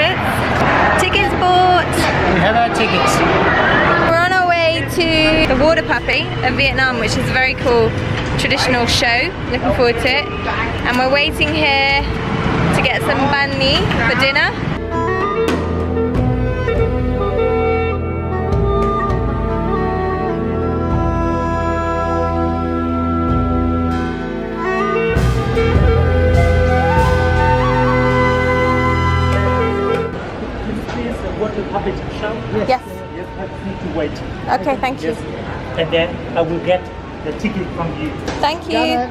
tickets. Tickets bought. We have our tickets. We're on our way to the Water Puppy of Vietnam, which is a very cool traditional show. Looking forward to it. And we're waiting here to get some banh mi for dinner. Water puppet show? Yes. Yes, I need to wait. Okay, thank you. Yes. And then I will get the ticket from you. Thank you.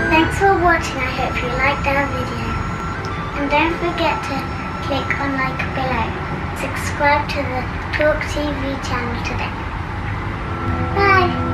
Thanks for watching. I hope you liked our video. And don't forget to click on like below. Subscribe to the Talk TV channel today. Bye.